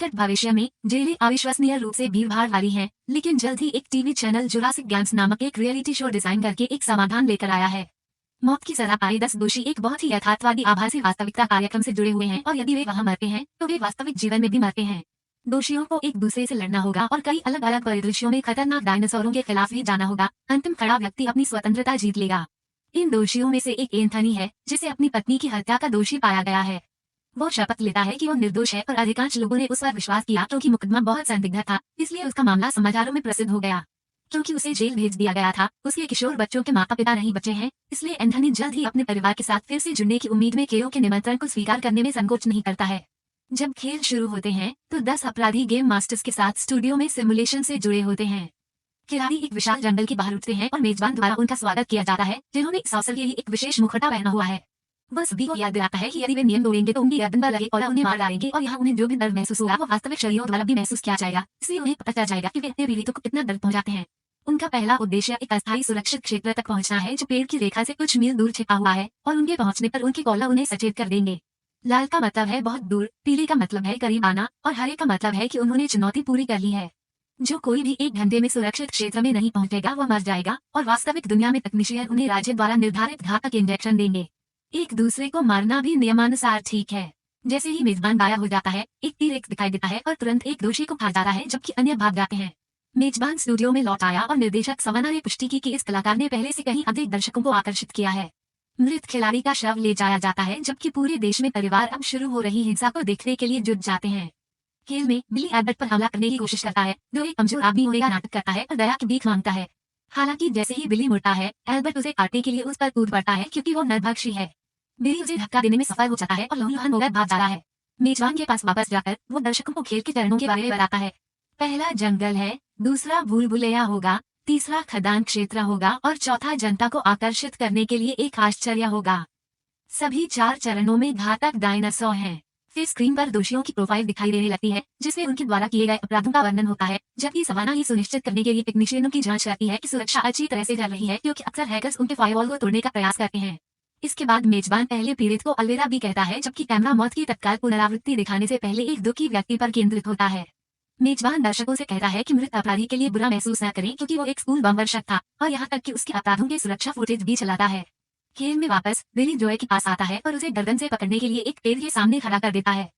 निकट भविष्य में जेलें अविश्वसनीय रूप से भीड़भाड़ वाली हैं, लेकिन जल्द ही एक टीवी चैनल जुरासिक गेम्स नामक एक रियलिटी शो डिजाइन करके एक समाधान लेकर आया है। मौत की सजा पाए 10 दोषी एक बहुत ही यथार्थवादी आभासी वास्तविकता कार्यक्रम से जुड़े हुए हैं और यदि वे वहां मरते हैं तो वे वास्तविक जीवन में भी मरते हैं। दोषियों को एक दूसरे से लड़ना होगा और कई अलग अलग परिदृश्यों में खतरनाक डायनासोरों के खिलाफ भी जाना होगा। अंतिम खड़ा व्यक्ति अपनी स्वतंत्रता जीत लेगा। इन दोषियों में से एक एंथनी है, जिसे अपनी पत्नी की हत्या का दोषी पाया गया है। वो शपथ लेता है कि वो निर्दोष है और अधिकांश लोगों ने उस पर विश्वास किया क्योंकि मुकदमा बहुत संदिग्ध था, इसलिए उसका मामला समाचारों में प्रसिद्ध हो गया। क्योंकि उसे जेल भेज दिया गया था, उसके किशोर बच्चों के माता पिता नहीं बचे हैं, इसलिए एंथनी जल्द ही अपने परिवार के साथ फिर से जुड़ने की उम्मीद में केओ के निमंत्रण को स्वीकार करने में संकोच नहीं करता है। जब खेल शुरू होते हैं तो 10 अपराधी गेम मास्टर्स के साथ स्टूडियो में सिमुलेशन से जुड़े होते हैं। खिलाड़ी एक विशाल जंगल की बाहर उठते हैं और मेजबान द्वारा उनका स्वागत किया जाता है, जिन्होंने इस अवसर के लिए एक विशेष मुखौटा पहना हुआ है। वह सभी को याद दिलाता है कि यदि वे नियम तोड़ेंगे तो उनकी गर्दन पर लगे और उन्हें मार डालेंगे और यहाँ उन्हें जो भी दर्द महसूस होगा वो वास्तविक शरीरों द्वारा भी महसूस किया जाएगा, इसलिए उन्हें पता चल जाएगा कि वे अपने पीड़ितों को कितना दर्द पहुंचाते हैं। उनका पहला उद्देश्य एक अस्थायी सुरक्षित क्षेत्र तक पहुंचना है जो पेड़ की रेखा से कुछ मील दूर छिपा हुआ है, और उनके पहुंचने पर उनके कॉलर उन्हें सचेत कर देंगे। लाल का मतलब है बहुत दूर, पीले का मतलब है करीब आना और हरे का मतलब है कि उन्होंने चुनौती पूरी कर ली है। जो कोई भी 1 घंटे में सुरक्षित क्षेत्र में नहीं पहुंचेगा वह मर जाएगा, और वास्तविक दुनिया में तकनीशियन उन्हें राज्य द्वारा निर्धारित घातक इंजेक्शन देंगे। एक दूसरे को मारना भी नियमानुसार ठीक है। जैसे ही मेजबान गायब हो जाता है, एक टी-रेक्स दिखाई देता है और तुरंत एक दोषी को खा जाता है, जबकि अन्य भाग जाते हैं। मेजबान स्टूडियो में लौट आया और निर्देशक सवाना ने पुष्टि की कि इस कलाकार ने पहले से कहीं अधिक दर्शकों को आकर्षित किया है। मृत खिलाड़ी का शव ले जाया जाता है, जबकि पूरे देश में परिवार अब शुरू हो रही हिंसा को देखने के लिए जुट जाते हैं। खेल में बिली एल्बर्ट पर हमला करने की कोशिश करता है, जो एक कमजोर आदमी होने का नाटक करता है और दया की भीख मांगता है। हालांकि जैसे ही बिली मुड़ता है, एल्बर्ट उसे काटने के लिए उस पर कूद पड़ता है क्योंकि वो नरभक्षी है। बिली उसे धक्का देने में सफल हो जाता है और लहूलुहान होकर भाग जाता है। मेजबान के पास वापस जाकर वो दर्शकों को खेल के चरणों के बारे में बताता है। पहला जंगल है, दूसरा भूल भुलैया होगा, तीसरा खदान क्षेत्र होगा और चौथा जनता को आकर्षित करने के लिए एक आश्चर्य होगा। सभी 4 चरणों में घातक डायनासोर हैं। फिर स्क्रीन पर दोषियों की प्रोफाइल दिखाई देने लगती है, जिसमें उनके द्वारा किए गए अपराधों का वर्णन होता है, जबकि सवाना ये सुनिश्चित करने के लिए टेक्नीशियनों की जांच करती है कि सुरक्षा अच्छी तरह से चल रही है, क्योंकि अक्सर हैकर्स उनके फायरवॉल को तोड़ने का प्रयास करते हैं। इसके बाद मेजबान पहले पीड़ित को अलविदा भी कहता है, जबकि कैमरा मौत की तत्काल पुनरावृत्ति दिखाने से पहले एक दुखी व्यक्ति पर केंद्रित होता है। मेजबान दर्शकों से कहता है कि मृत अपराधी के लिए बुरा महसूस न करें, क्योंकि वो एक स्कूल बम वर्षक था, और यहाँ तक कि उसके अपराधों के सुरक्षा फुटेज भी चलाता है। खेल में वापस बिली जॉय के पास आता है और उसे गर्दन से पकड़ने के लिए एक पेड़ के सामने खड़ा कर देता है।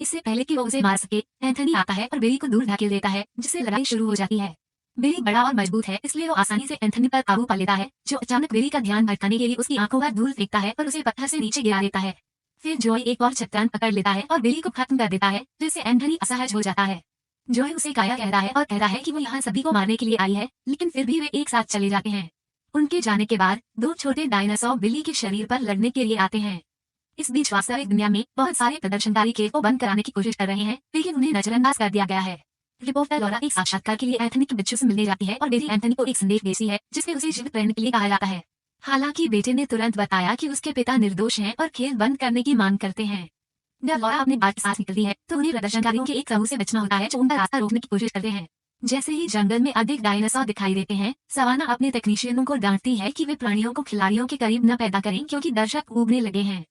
इससे पहले कि वो उसे मार सके, एंथनी आता है और बिली को दूर धकेल देता है, जिससे लड़ाई शुरू हो जाती है। बिली बड़ा और मजबूत है, इसलिए वो आसानी से एंथनी पर काबू पा लेता है, जो अचानक बिली का ध्यान भटकाने के लिए उसकी आंखों पर धूल फेंकता है और उसे पत्थर से नीचे गिरा देता है। फिर जॉय एक और चट्टान पकड़ लेता है और बिली को खत्म कर देता है, जिससे एंथनी असहज हो जाता है। जॉय उसे काया कहता है और कहता है कि वो यहाँ सभी को मारने के लिए आई है, लेकिन फिर भी वे एक साथ चले जाते हैं। उनके जाने के बाद 2 छोटे डायनासोर बिली के शरीर पर लड़ने के लिए आते हैं। इस बीच वास्तविक दुनिया में बहुत सारे प्रदर्शनकारी खेल को बंद कराने की कोशिश कर रहे हैं, लेकिन उन्हें नजरअंदाज कर दिया गया है। रिपोर्टर लॉरा एक साक्षात्कार के लिए एंथनी के बच्चों से मिलने जाती है और बेटी एंथनी को एक संदेश भेजती है, जिसमें उसे जीवित रहने के लिए कहा जाता है। हालांकि बेटे ने तुरंत बताया कि उसके पिता निर्दोष हैं और खेल बंद करने की मांग करते हैं। जब लॉरा अपने बात के साथ निकलती है तो उन्हें प्रदर्शनकारियों के एक समूह से बचना होता है, जो उनका रास्ता रोकने की कोशिश करते हैं। जैसे ही जंगल में अधिक डायनासोर दिखाई देते हैं, सवाना अपने टेक्नीशियनों को डांटती है कि वे प्राणियों को खिलाड़ियों के करीब न पैदा करें, क्योंकि दर्शक ऊबने लगे हैं।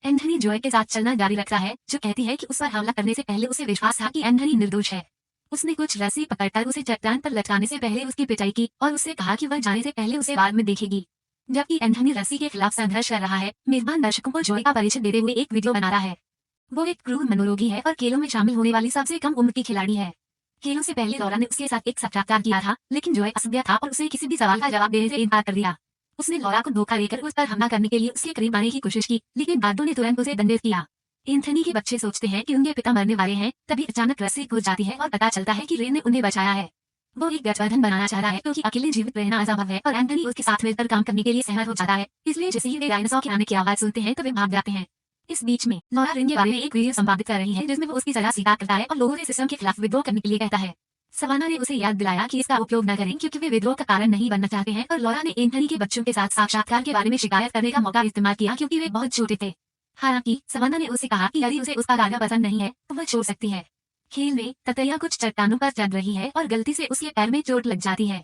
एंथनी जॉय के साथ चलना जारी रखता है, जो कहती है कि उस पर हमला करने से पहले उसे विश्वास था कि एंथनी निर्दोष है। उसने कुछ रस्सी पकड़कर उसे चट्टान पर लटकाने से पहले उसकी पिटाई की और उससे कहा कि वह जाने से पहले उसे बाद में देखेगी। जबकि एंथनी रस्सी के खिलाफ संघर्ष कर रहा है, मेजबान दर्शकों को जॉय का परिचय देते हुए एक वीडियो बना रहा है। वो एक क्रूर मनोरोगी है और खेलों में शामिल होने वाली सबसे कम उम्र की खिलाड़ी है। खेलों से पहले लॉरा ने उसके साथ एक साक्षात्कार किया था, लेकिन जॉय असभ्य था और उसे किसी भी सवाल का जवाब देने से इनकार कर दिया। उसने लॉरा को धोखा देकर उस पर हमला करने के लिए उसके करीब आने की कोशिश की, लेकिन गार्डों ने तुरंत उसे दंडित किया। एंथनी के बच्चे सोचते हैं कि उनके पिता मरने वाले हैं, तभी अचानक रस्सी खुल जाती है और पता चलता है कि रे ने उन्हें बचाया है। वो एक गठबंधन बनाना चाह रहा है, क्योंकि अकेले जीवित रहना असंभव है और एंथनी उसके साथ मिलकर काम करने के लिए सहमत हो जाता है। इसलिए जैसे ही वे डायनासोर के आने की आवाज सुनते हैं तो वे भाग जाते हैं। इस बीच में लॉरा रिन के बारे में एक वीडियो संपादित कर रही है, जिसमें वो उसकी सजा स्वीकार करता है और लोगों से सिस्टम के खिलाफ विद्रोह करने के लिए कहता है। सवाना ने उसे याद दिलाया कि इसका उपयोग न करें, क्योंकि वे विद्रोह का कारण नहीं बनना चाहते हैं, और लॉरा ने एंथनी के बच्चों के साथ साक्षात्कार के बारे में शिकायत करने का मौका इस्तेमाल किया, क्योंकि वे बहुत छोटे थे। हालांकि सवाना ने उसे कहा कि यदि उसे उसका गाना पसंद नहीं है तो वह छोड़ सकती है। खेल में ततैया कुछ चट्टानों पर चढ़ रही है और गलती से उसके पैर में चोट लग जाती है।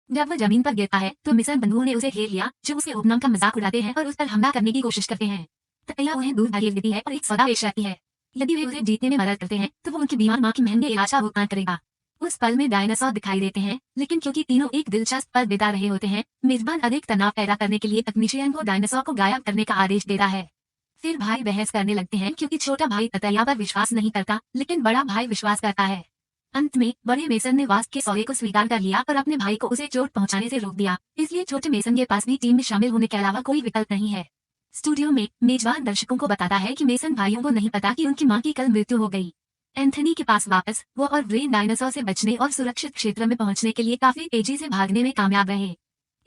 जब वह जमीन पर गिरता है तो मिस्र बंधुओं ने उसे घेर लिया, जो उसके उपनाम का मजाक उड़ाते हैं और उस पर हमला करने की कोशिश करते हैं। ततैया उन्हें दूर धकेल देती है और एक सौदा पेश करती है। यदि वे उसे जीतने में मदद करते हैं तो वो उनकी बीमार माँ की महंगे इलाज का भुगतान करेगा। उस पल में डायनासोर दिखाई देते हैं, लेकिन क्योंकि तीनों एक दिलचस्प पल बिता रहे होते हैं, मेजबान अधिक तनाव पैदा करने के लिए तकनीशियन को डायनासोर को गायब करने का आदेश देता है। फिर भाई बहस करने लगते हैं क्योंकि छोटा भाई ततैया पर विश्वास नहीं करता, लेकिन बड़ा भाई विश्वास करता है। अंत में बड़े मेसन ने वास्प के सौदे को स्वीकार कर लिया और अपने भाई को उसे चोट पहुंचाने से रोक दिया, इसलिए छोटे मेसन के पास भी टीम में शामिल होने के अलावा कोई विकल्प नहीं है। स्टूडियो में मेजबान दर्शकों को बताता है कि मेसन भाइयों को नहीं पता कि उनकी मां की कल मृत्यु हो गई। एंथनी के पास वापस वो और ब्रेन डायनासोर से बचने और सुरक्षित क्षेत्र में पहुंचने के लिए काफी तेजी से भागने में कामयाब रहे।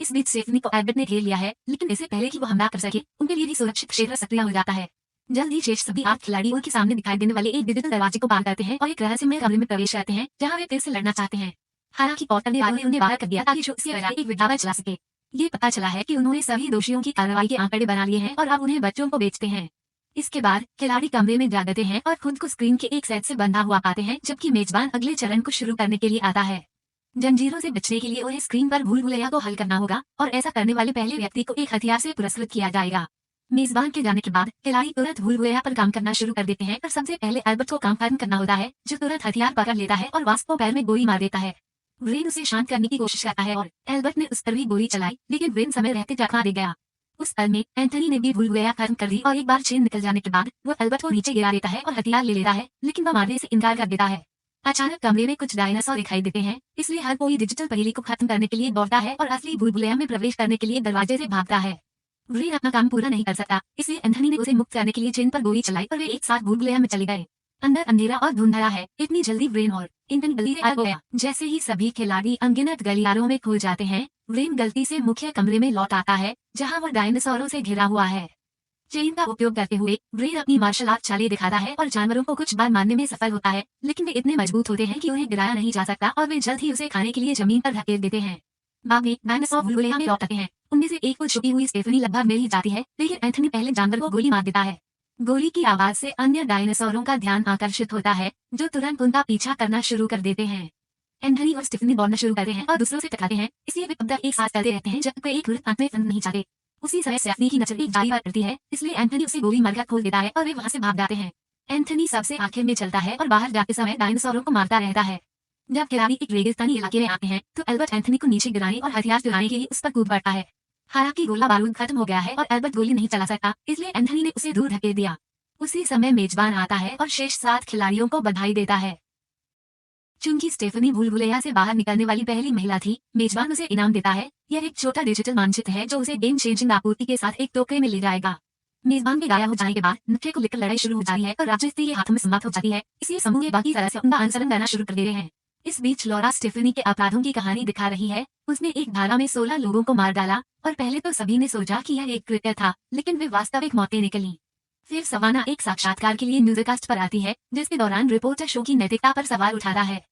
इस बीच स्टेफनी को एल्बर्ट ने घेर लिया है, लेकिन इससे पहले कि वो हमला कर सके उनके लिए भी सुरक्षित क्षेत्र सक्रिय हो जाता है। जल्द ही शेष सभी 8 खिलाड़ी उनके सामने दिखाई देने वाले एक डिजिटल दरवाजे को पार करते हैं और एक रहस्यमय कमरे में प्रवेश करते हैं जहां वे फिर से लड़ना चाहते हैं। हालांकि पॉट करने वालों ने उन्हें बाहर कर दिया ताकि शो से बजाय एक विज्ञापन चला सके। ये पता चला है कि उन्होंने सभी दोषियों की कार्रवाई के आंकड़े बना लिए हैं और अब उन्हें बच्चों को बेचते हैं। इसके बाद खिलाड़ी कमरे में जागते हैं और खुद को स्क्रीन के एक सेट से बंधा हुआ पाते हैं, जबकि मेजबान अगले चरण को शुरू करने के लिए आता है। जंजीरों से बचने के लिए उन्हें स्क्रीन पर भूल भुलैया को हल करना होगा और ऐसा करने वाले पहले व्यक्ति को एक हथियार से पुरस्कृत किया जाएगा। मेजबान के जाने के बाद खिलाड़ी तुरंत भूल भुलैया पर काम करना शुरू कर देते हैं और सबसे पहले एल्बर्ट को काम खत्म करना होता है, जो तुरंत हथियार पकड़ लेता है और वास्प को पैर में गोली मार देता है। ब्रेन उसे शांत करने की कोशिश करता है और एल्बर्ट ने उस पर भी गोली चलाई, लेकिन ब्रेन समय रहते जख्म दे गया। उस पल में एंथनी ने भी भूल भुलैया खत्म कर दी और एक बार चेन निकल जाने के बाद वो एल्बर्ट को नीचे गिरा देता है और हथियार ले लेता है, लेकिन वह मारने से इनकार कर देता है। अचानक कमरे में कुछ डायनासोर दिखाई देते हैं, इसलिए हर कोई डिजिटल पहेली को खत्म करने के लिए दौड़ता है और असली भूल भुलैया में प्रवेश करने के लिए दरवाजे से भागता है। ब्रेन अपना काम पूरा नहीं कर सकता, इसलिए एंथनी ने उसे मुक्त करने के लिए चेन पर गोली चलाई और वे एक साथ भूल भुलैया में चले गए। अंदर अंधेरा और धुंधला है, इतनी जल्दी ब्रेन और इंटन जल्दी से गायब हो गया। जैसे ही सभी खिलाड़ी अनगिनत गलियारों में खो जाते हैं, ब्रेन गलती से मुख्य कमरे में लौट आता है, जहां वह डायनासोरों से घिरा हुआ है। चेन का उपयोग करते हुए ब्रेन अपनी मार्शल आर्ट चालें दिखाता है और जानवरों को कुछ बार मारने में सफल होता है, लेकिन वे इतने मजबूत होते हैं कि उन्हें गिराया नहीं जा सकता और वे जल्द ही उसे खाने के लिए जमीन पर धकेल देते हैं। बाद में डायनासोर भूल भुलैया में लौट आते हैं। उनमें से एक को छुपी हुई स्टेफनी लगभग मिल ही जाती है, लेकिन एंथनी पहले जानवर को गोली मार देता है। गोली की आवाज से अन्य डायनासोरों का ध्यान आकर्षित होता है, जो तुरंत उनका पीछा करना शुरू कर देते हैं। एंथनी और स्टेफनी दौड़ना शुरू करते हैं और दूसरों से टकराते हैं, इसलिए वे तब तक एक साथ चलते रहते हैं जब तक वे एक मिनट अंत में फंस नहीं जाते। उसी समय स्टेफनी की नजर एक जाली पर पड़ती है, इसलिए एंथनी उसे गोली मारकर खोल देता है और वे वहां से भाग जाते हैं। एंथनी सबसे आखिर में चलता है और बाहर जाते समय डायनासोरों को मारता रहता है। जब खिलाड़ी एक रेगिस्तानी इलाके में आते हैं तो एल्बर्ट एंथनी को नीचे गिराने और हथियार चुराने के लिए उस पर कूद पड़ता है। हालांकि गोला बारूद खत्म हो गया है और एल्बर्ट गोली नहीं चला सकता, इसलिए एंथनी ने उसे दूर धकेल दिया। उसी समय मेजबान आता है और शेष 7 खिलाड़ियों को बधाई देता है। चूंकि स्टेफनी भूल भुलैया से बाहर निकलने वाली पहली महिला थी, मेजबान उसे इनाम देता है। यह एक छोटा डिजिटल मानचित्र है जो उसे गेम चेंजिंग आपूर्ति के साथ एक टोकरे में ले जाएगा। मेजबान के गायब हो जाने के बाद नक्शे को लेकर लड़ाई शुरू हो जाती है और राजनीति के हाथों में समाप्त हो जाती है, इसलिए समूह के बाकी सदस्य उनका अनुसरण करना शुरू कर देते हैं। इस बीच लॉरा स्टेफनी के अपराधों की कहानी दिखा रही है। उसने एक धारा में 16 लोगों को मार डाला और पहले तो सभी ने सोचा कि यह एक कृत्य था, लेकिन वे वास्तविक मौतें निकली। फिर सवाना एक साक्षात्कार के लिए न्यूज़कास्ट पर आती है, जिसके दौरान रिपोर्टर शो की नैतिकता पर सवाल उठाता है।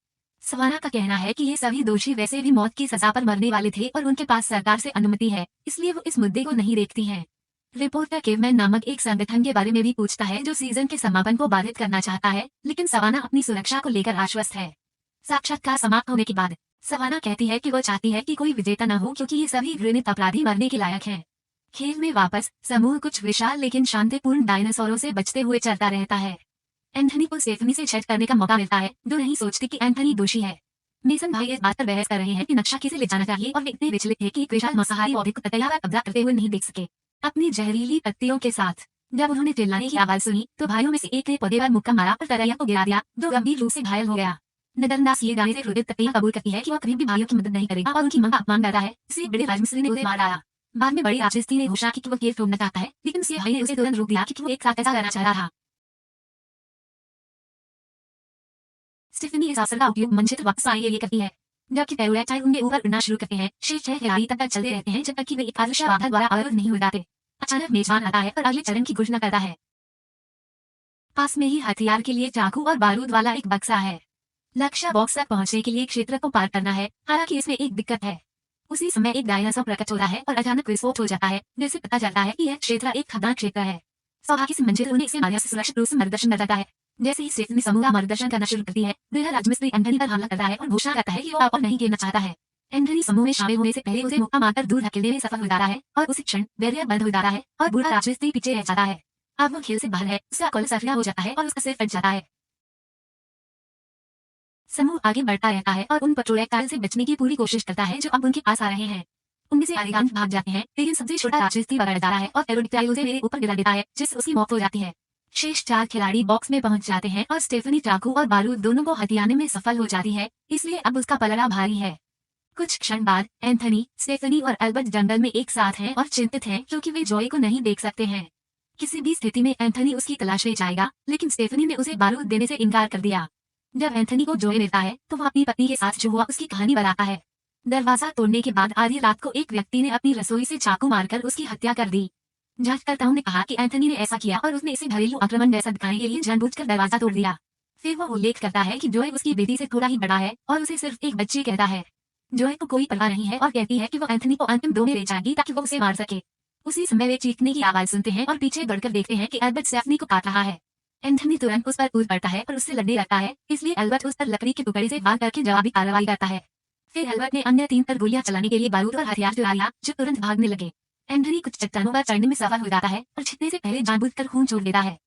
सवाना का कहना है कि ये सभी दोषी वैसे भी मौत की सजा पर मरने वाले थे और उनके पास सरकार से अनुमति है, इसलिए वो इस मुद्दे को नहीं देखती हैं। रिपोर्टर केवमैन नामक एक संगठन के बारे में भी पूछता है जो सीजन के समापन को बाधित करना चाहता है, लेकिन सवाना अपनी सुरक्षा को लेकर आश्वस्त है। साक्षात्कार समाप्त होने के बाद सवाना कहती है कि वो चाहती है कि कोई विजेता न हो, क्योंकि ये सभी घृणित अपराधी मरने के लायक हैं। खेल में वापस समूह कुछ विशाल लेकिन शांतिपूर्ण डायनासोरों से बचते हुए चलता रहता है। एंथनी को स्टेफनी से छेड़ करने का मौका मिलता है, जो नहीं सोचती कि एंथनी दोषी है। मेसन भाई इस बात पर बहस कर रहे हैं कि नक्शा किसे ले जाना चाहिए और वे इतने विचलित थे कि एक विशाल मांसाहारी पौधे को ततैया पर कब्जा करते हुए नहीं देख सके। अपनी जहरीली पत्तियों के साथ जब उन्होंने चिल्लाने की आवाज सुनी तो भाइयों में से एक ने पौधे पर मुक्का मारा और ततैया को गिरा दिया, जो गंभीर रूप से घायल हो गया। नजरअंदाज किए जाने से क्रोधित ततैया कबूल करती है कि वह कभी भी भाइयों की मदद नहीं करेगा और उनकी मांग का अपमान करता है, इसलिए बड़े राजमिस्त्री ने उसे मार डाला। बाद में बड़ी राजमिस्त्री ने घोषणा की कि वो केस तोड़ना चाहता है, लेकिन उसके भाई ने उसे तुरंत रोक दिया क्योंकि वो एक साथ ऐसा करना चाह रहा था। स्टेफनी इस अवसर का उपयोग मंचित्र वापस आने के लिए करती है, जबकि पैरोलैटाइल उनके ऊपर उड़ना शुरू करते हैं। शेष 6 खिलाड़ी तब तक चलते रहते हैं जब तक कि वे एक अदृश्य बाधा द्वारा अवरुद्ध नहीं हो जाते। अचानक मेजबान आता है और अगले चरण की घोषणा करता है। पास में ही हथियार के लिए चाकू और बारूद वाला एक बक्सा है। लक्ष्य बॉक्स तक पहुंचने के लिए क्षेत्र को पार करना है, हालांकि इसमें एक दिक्कत है। उसी समय एक डायनासोर प्रकट होता है और अचानक विस्फोट हो जाता है, जिससे पता चलता है कि यह क्षेत्र एक खतरनाक क्षेत्र है। सौभाग्य से मंचित्र उन्हें इसे मारिया से सुरक्षित रूप से मार्गदर्शन करता है। जैसे ही स्टेफनी समूह का मार्गदर्शन करना शुरू करती है, दूल्हा राजमिस्त्री एंथनी पर हमला करता है और घोषणा करता है कि वो अब और नहीं खेलना चाहता है। एंथनी समूह में शामिल होने से पहले उसे मुक्का मारकर दूर धकेलने में सफल हो जाता है और उसी क्षण बैरियर बंद हो जाता है और बूढ़ा राजमिस्त्री पीछे रह जाता है। अब वो खेल से बाहर है, उसका कॉल सक्रिय हो जाता है और उसका सिर फट जाता है। समूह आगे बढ़ता रहता है और उन प्रोजेक्टाइल से बचने की पूरी कोशिश करता है जो अब उनके पास आ रहे हैं। उनमें से अधिकांश भाग जाते हैं, लेकिन सबसे छोटा राक्षस पकड़ जाता है और एरोडिक्टाइल उसे मेरे ऊपर गिरा देता है, जिससे उसकी मौत हो जाती है। शेष 4 खिलाड़ी बॉक्स में पहुंच जाते हैं और स्टेफनी चाकू और बारूद दोनों को हथियाने में सफल हो जाती है, इसलिए अब उसका पलड़ा भारी है। कुछ क्षण बाद एंथनी, स्टेफनी और एल्बर्ट जंगल में एक साथ हैं और चिंतित हैं क्योंकि वे जॉय को नहीं देख सकते हैं। किसी भी स्थिति में एंथनी उसकी तलाश में जाएगा, लेकिन स्टेफनी ने उसे बारूद देने से इनकार कर दिया। जब एंथनी को जॉय मिलता है तो वह अपनी पत्नी के साथ जो हुआ उसकी कहानी बताता है। दरवाजा तोड़ने के बाद आधी रात को एक व्यक्ति ने अपनी रसोई से चाकू मारकर उसकी हत्या कर दी। जांचकर्ताओं ने कहा कि एंथनी ने ऐसा किया और उसने इसे घरेलू आक्रमण जैसा दिखाने के लिए जानबूझकर दरवाजा तोड़ दिया। फिर वो उल्लेख करता है कि जॉय उसकी बेटी से थोड़ा ही बड़ा है और उसे सिर्फ एक बच्ची कहता है। जॉय को कोई परवाह नहीं है और कहती है कि वो एंथनी को अंतिम 2 में ले जाएगी ताकि वो उसे मार सके। उसी समय वे चीखने की आवाज सुनते हैं और पीछे बढ़कर देखते हैं कि एल्बर्ट स्टेफनी को काट रहा है। एंथनी तुरंत उस पर कूद पड़ता है और उससे लड़ने लगता है, इसलिए एल्बर्ट उस पर लकड़ी के टुकड़े से वार करके जवाबी कार्रवाई करता है। फिर एल्बर्ट ने अन्य 3 पर गोलियां चलाने के लिए बारूद और हथियार चुरा लिया, जो तुरंत भागने लगे। एंथनी कुछ चट्टानों पर चढ़ने में सफल हो जाता है और छिपने से पहले जानबूझकर खून छोड़ देता है।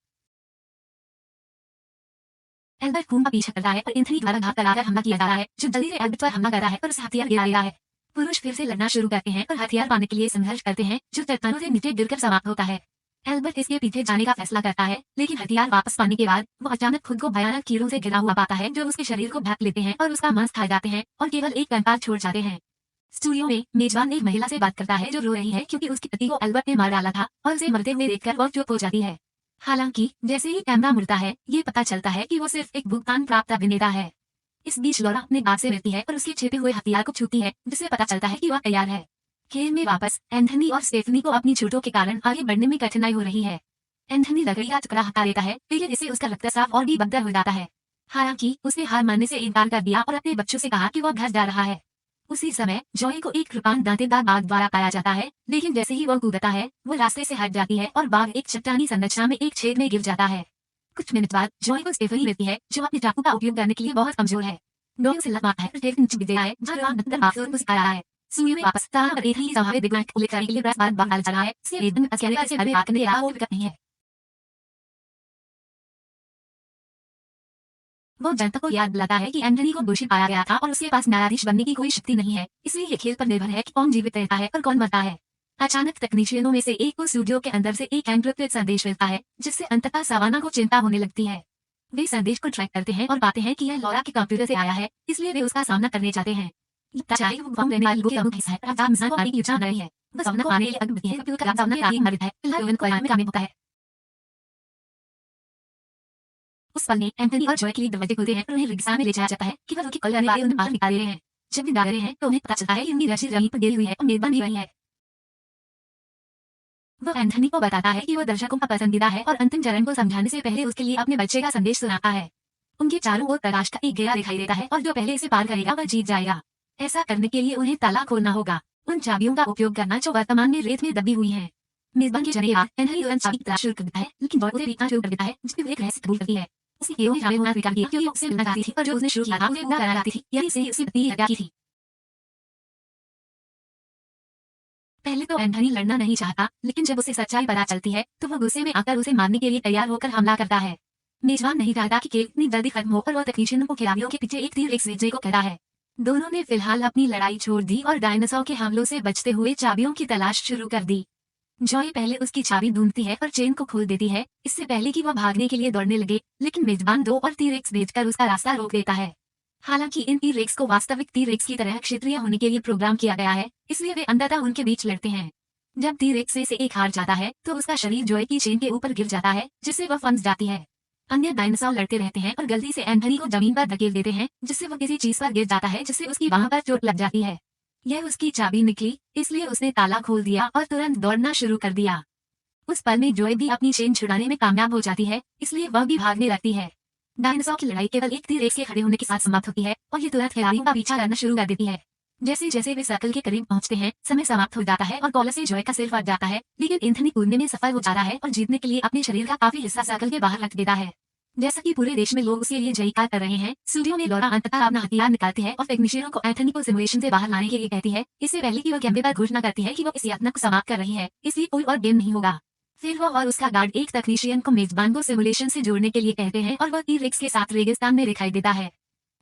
एल्बर्ट खून का पीछा करता है और एंथनी द्वारा घात कराकर हमला किया जा रहा है, जो जल्दी से एल्बर्ट पर हमला कर रहा है और उसे हथियार गिरा रहा है। पुरुष फिर से लड़ना शुरू करते हैं और हथियार पाने के लिए संघर्ष करते हैं, जो चट्टानों से नीचे गिरकर समाप्त होता है। एल्बर्ट इसके पीछे जाने का फैसला करता है, लेकिन हथियार वापस पाने के बाद वो अचानक खुद को भयानक कीड़ों से घिरा हुआ पाता है, जो उसके शरीर को ढक लेते हैं और उसका मांस खा जाते हैं और केवल एक कंकाल छोड़ जाते हैं। स्टूडियो में मेजबान एक महिला से बात करता है जो रो रही है क्योंकि उसके पति को एल्बर्ट ने मार डाला था और उसे मरते हुए देखकर वो चुप हो जाती है। हालांकि जैसे ही कैमरा मुड़ता है, ये पता चलता है कि वो सिर्फ एक भुगतान प्राप्त अभिनेता है। इस बीच लॉरा अपने बाप से मिलती है और उसके छिपे हुए हथियार को छूती है, जिससे पता चलता है कि वह तैयार है। खेल में वापस एंथनी और स्टेफनी को अपनी छूटों के कारण आगे बढ़ने में कठिनाई हो रही है। एंथनी लकड़ी का टुकड़ा हटा देता है, लेकिन इससे उसका रक्तस्राव और भी बदतर हो जाता है। हालांकि उसने हार मानने से इनकार कर दिया और अपने बच्चों से कहा कि वह घर जा रहा है। उसी समय जॉय को एक कृपाण दांतेदार बाघ द्वारा पाया जाता है, लेकिन जैसे ही वह कूदता है, वो रास्ते से हट जाती है और बाघ एक चट्टानी संरचना में एक छेद में गिर जाता है। कुछ मिनट बाद जॉय को स्टेफनी मिलती है, जो अपने चाकू का उपयोग करने के लिए बहुत कमजोर है। जॉय उसे लत मारता है और टेक नीचे गिर जाता है, जहां रोआन अंदर बाघ से उसे आ रहा है। सूर्य में वापस तारा पर एक ही संभावित बिग बैंग को उल्लेख करने के लिए प्रयास बार डाल चला है, इसलिए वेदन में असलियत से हमें आकर नहीं और विकट नहीं है। वो जनता को याद दिलाता है कि एंथनी को दोषी पाया गया था और उसके पास न्यायाधीश बनने की कोई शक्ति नहीं है, इसलिए ये खेल पर निर्भर है कि कौन जीवित रहता है और कौन मरता है। अचानक तकनीशियनों में से एक को स्टूडियो के अंदर से एक एन्क्रिप्टेड संदेश मिलता है, जिससे अंततः सवाना को चिंता होने लगती है। वे संदेश को ट्रैक करते हैं और पाते हैं कि यह लॉरा के कंप्यूटर से आया है, इसलिए वे उसका सामना करने चाहते हैं। चाहे वो बम लेने वाले लोगों के अमुक हिस्सा है, और आप मिसाइल को आने की योजना बना रही है। वो सवाना को आने के लिए अग्नि है, कंप्यूटर का सामना आगे मर है, फिलहाल रोवन को में कामयाब होता है। उस पल में एंथनी और जॉय के लिए दरवाजे खुलते हैं और उन्हें रेगिस्तान में ले जाया जाता है कि वह कॉल करने वाले उन्हें बाहर निकाल रहे हैं। जब वे जा रहे हैं तो उन्हें पता चलता है कि उनकी रस्सी जमीन पर गिरी हुई है और मेजबान भी वही है। वो एंथनी को बताता है कि वो दर्शकों का पसंदीदा है और अंतिम चरण को समझाने से पहले उसके लिए अपने बच्चे का संदेश सुनाता है। उनके चारों ओर प्रकाश का एक घेरा दिखाई देता है और जो पहले इसे पार करेगा वह जीत जाएगा। ऐसा करने के लिए उन्हें ताला खोलना होगा, उन चाबियों का उपयोग करना जो वर्तमान में रेत में दबी हुई है। मेजबान के जरिए एंथनी तुरंत चाबी की तलाश शुरू कर देता है, लेकिन जॉय उसे पीटना शुरू कर देता है, जिसमें वो एक रहस्य कबूल करती है। उसकी हीरो में शामिल होना स्वीकार किया क्योंकि वो उससे मिलना चाहती थी और जो उसने शुरू किया था उसे पूरा करना चाहती थी, यानी उसे उसकी पत्नी की हत्या की थी। पहले तो एंथनी लड़ना नहीं चाहता, लेकिन जब उसे सच्चाई पता चलती है तो वह गुस्से में आकर उसे मारने के लिए तैयार होकर हमला करता है। मेजबान नहीं चाहता कि खेल इतनी जल्दी खत्म हो और वह तकनीशियनों को खिलाड़ियों के पीछे एक तीर एक भेजने को कहता है। दोनों ने फिलहाल अपनी लड़ाई छोड़ दी और डायनासोर के हमलों से बचते हुए चाबियों की तलाश शुरू कर दी। जॉय पहले उसकी चाबी ढूंढती है और चेन को खोल देती है, इससे पहले कि वह भागने के लिए दौड़ने लगे, लेकिन मेजबान 2 और टी-रेक्स भेजकर उसका रास्ता रोक देता है। हालांकि इन टी-रेक्स को वास्तविक टी-रेक्स की तरह क्षेत्रीय होने के लिए प्रोग्राम किया गया है, इसलिए वे अंततः उनके बीच लड़ते हैं। जब टी-रेक्स से एक हार जाता है तो उसका शरीर जॉय की चेन के ऊपर गिर जाता है, जिससे वह फंस जाती है। अन्य डायनासोर लड़ते रहते हैं और गलती से एंथनी को जमीन पर धकेल देते हैं, जिससे वह किसी चीज पर गिर जाता है, जिससे उसकी बांह पर चोट लग जाती है। यह उसकी चाबी निकली, इसलिए उसने ताला खोल दिया और तुरंत दौड़ना शुरू कर दिया। उस पल में जॉय भी अपनी चेन छुड़ाने में कामयाब हो जाती है, इसलिए वह भी भागने लगती है। डायनासोर की लड़ाई केवल एक टी-रेक्स के खड़े होने के साथ समाप्त होती है और ये तुरंत खिलाड़ियों का पीछा करना शुरू कर देती है। जैसे जैसे वे सर्कल के करीब पहुंचते हैं, समय समाप्त हो जाता है और कॉलर से जॉय का सिर फट जाता है, लेकिन एंथनी कूदने में सफल हो जाता है और जीतने के लिए अपने शरीर का काफी हिस्सा सर्कल के बाहर रख देता है। जैसा कि पूरे देश में लोग उसके लिए जयकार कर रहे हैं, स्टूडियो में लॉरा अंततः अपना हथियार निकालती है और टेक्नीशियनों को एंथनी को सिमुलेशन से बाहर लाने के लिए कहती है, इससे पहले कि वह कैमरे पर घोषणा करती है कि वो इस यातना को समाप्त कर रही है, इसलिए कोई और गेम नहीं होगा। फिर वो और उसका गार्ड एक तकनीशियन को मेजबान को सिमुलेशन से जोड़ने के लिए कहते हैं और वह टी-रेक्स के साथ रेगिस्तान में दिखाई देता है।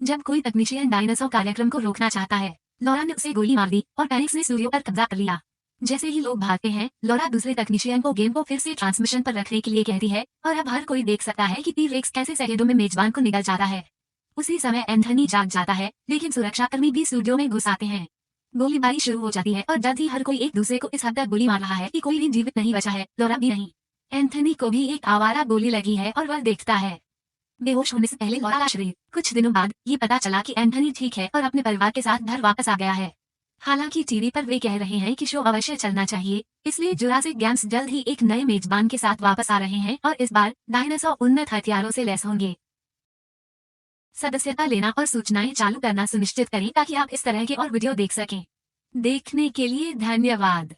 जब कोई तकनीशियन डायनासोर कार्यक्रम को रोकना चाहता है, लॉरा ने उसे गोली मार दी और पैनिक्स ने सूर्य पर कब्जा कर लिया। जैसे ही लोग भागते हैं, लॉरा दूसरे तकनीशियन को गेम को फिर से ट्रांसमिशन पर रखने के लिए कहती है और अब हर कोई देख सकता है कि टी-रेक्स कैसे सेकंडों में मेजबान को निगल जाता है। उसी समय एंथनी जाग जाता है, लेकिन सुरक्षाकर्मी भी स्टूडियो में घुस आते हैं। गोलीबारी शुरू हो जाती है और जल्द ही हर कोई एक दूसरे को इस हद तक गोली मार रहा है कि कोई भी जीवित नहीं बचा है, लॉरा भी नहीं। एंथनी को भी एक आवारा गोली लगी है और वह देखता है। बेहोश होने से पहले लॉरा का शरीर। कुछ दिनों बाद ये पता चला कि एंथनी ठीक है और अपने परिवार के साथ घर वापस आ गया है। हालांकि टीवी पर वे कह रहे हैं कि शो अवश्य चलना चाहिए, इसलिए जुरासिक गेम्स जल्द ही एक नए मेजबान के साथ वापस आ रहे हैं और इस बार डायनासोर उन्नत हथियारों से लैस होंगे। सदस्यता लेना और सूचनाएं चालू करना सुनिश्चित करें ताकि आप इस तरह के और वीडियो देख सकें। देखने के लिए धन्यवाद।